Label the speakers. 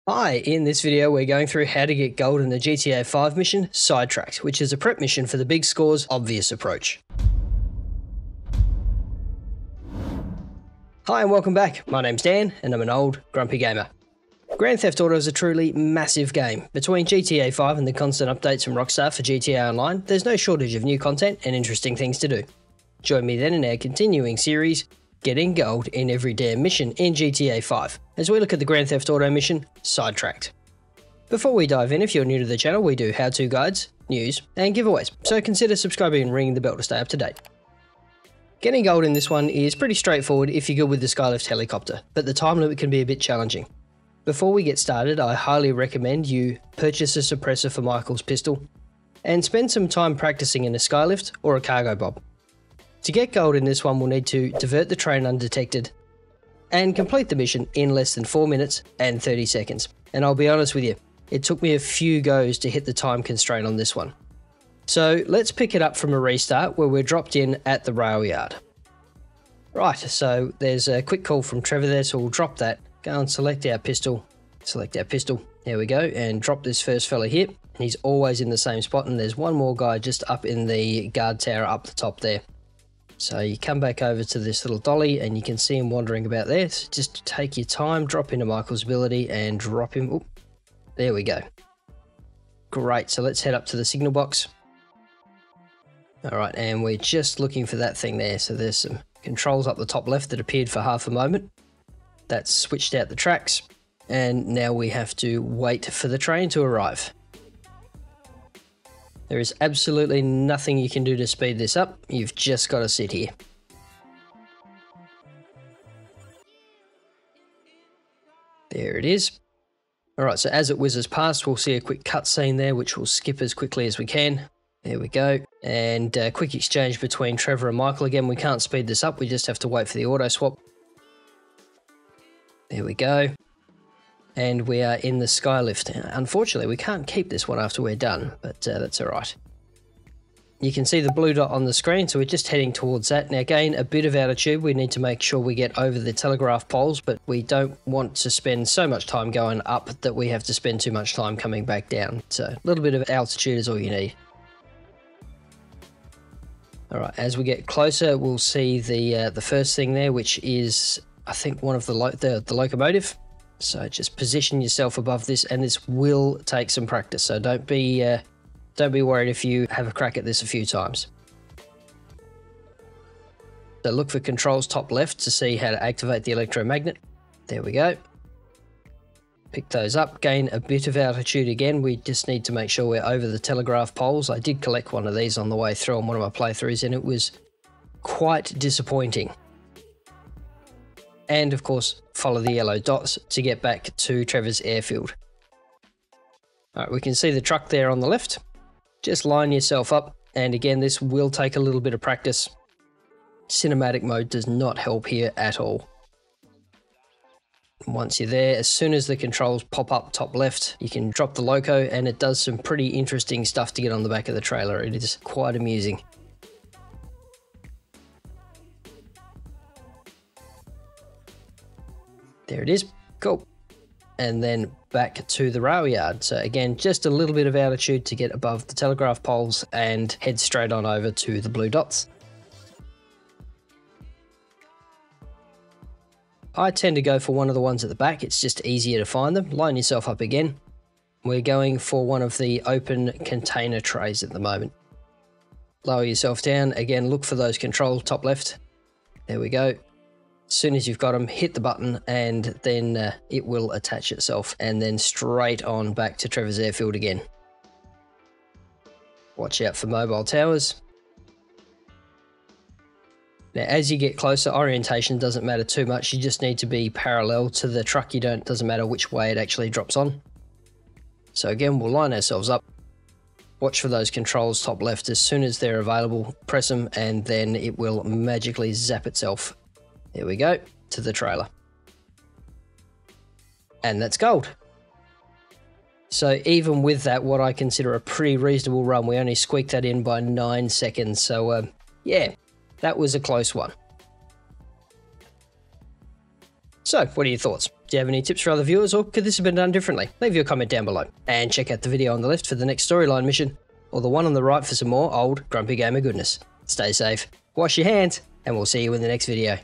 Speaker 1: Hi, in this video we're going through how to get gold in the GTA 5 mission, Sidetracked, which is a prep mission for the big scores obvious approach. Hi and welcome back, my name's Dan and I'm an old, grumpy gamer. Grand Theft Auto is a truly massive game. Between GTA 5 and the constant updates from Rockstar for GTA Online, there's no shortage of new content and interesting things to do. Join me then in our continuing series, Getting Gold in Every Damn Mission in GTA 5, as we look at the Grand Theft Auto mission, Sidetracked. Before we dive in, if you're new to the channel, we do how-to guides, news, and giveaways, so consider subscribing and ringing the bell to stay up to date. Getting gold in this one is pretty straightforward if you're good with the Skylift Helicopter, but the time limit can be a bit challenging. Before we get started, I highly recommend you purchase a suppressor for Michael's pistol, and spend some time practicing in a Skylift or a Cargobob. To get gold in this one, we'll need to divert the train undetected and complete the mission in less than 4 minutes and 30 seconds. And I'll be honest with you, it took me a few goes to hit the time constraint on this one. So let's pick it up from a restart where we're dropped in at the rail yard. Right, so there's a quick call from Trevor there, so we'll drop that, go and select our pistol, there we go, and drop this first fella here. And he's always in the same spot, and there's one more guy just up in the guard tower up the top there. So you come back over to this little dolly and you can see him wandering about there. So just take your time, drop into Michael's ability and drop him. Oop, there we go. Great, so let's head up to the signal box. All right, and we're just looking for that thing there. So there's some controls up the top left that appeared for half a moment. That's switched out the tracks. And now we have to wait for the train to arrive. There is absolutely nothing you can do to speed this up. You've just got to sit here. There it is. All right, so as it whizzes past, we'll see a quick cutscene there, which we'll skip as quickly as we can. There we go. And a quick exchange between Trevor and Michael. Again, we can't speed this up. We just have to wait for the auto swap. There we go. And we are in the Skylift. Unfortunately, we can't keep this one after we're done, but that's all right. You can see the blue dot on the screen, so we're just heading towards that. Now, again, a bit of altitude. We need to make sure we get over the telegraph poles, but we don't want to spend so much time going up that we have to spend too much time coming back down. So a little bit of altitude is all you need. All right, as we get closer, we'll see the first thing there, which is, I think, one of the locomotive. So just position yourself above this, and this will take some practice. So don't be worried if you have a crack at this a few times. So look for controls top left to see how to activate the electromagnet. There we go. Pick those up, gain a bit of altitude again. We just need to make sure we're over the telegraph poles. I did collect one of these on the way through on one of my playthroughs, and it was quite disappointing. And of course, follow the yellow dots to get back to Trevor's airfield. All right, we can see the truck there on the left. Just line yourself up. And again, this will take a little bit of practice. Cinematic mode does not help here at all. Once you're there, as soon as the controls pop up top left, you can drop the loco, and it does some pretty interesting stuff to get on the back of the trailer. It is quite amusing. There it is, cool. And then back to the rail yard. So again, just a little bit of altitude to get above the telegraph poles and head straight on over to the blue dots. I tend to go for one of the ones at the back. It's just easier to find them. Line yourself up again. We're going for one of the open container trays at the moment. Lower yourself down. Again, look for those controls top left. There we go. As soon as you've got them, hit the button, and then it will attach itself, and then straight on back to Trevor's airfield again. Watch out for mobile towers. Now, as you get closer, orientation doesn't matter too much. You just need to be parallel to the truck. Doesn't matter which way it actually drops on. So again, we'll line ourselves up. Watch for those controls top left. As soon as they're available, press them, and then it will magically zap itself. There we go, to the trailer. And that's gold. So even with that, what I consider a pretty reasonable run, we only squeaked that in by 9 seconds. So yeah, that was a close one. So what are your thoughts? Do you have any tips for other viewers, or could this have been done differently? Leave your comment down below. And check out the video on the left for the next storyline mission, or the one on the right for some more old Grumpy Gamer goodness. Stay safe, wash your hands, and we'll see you in the next video.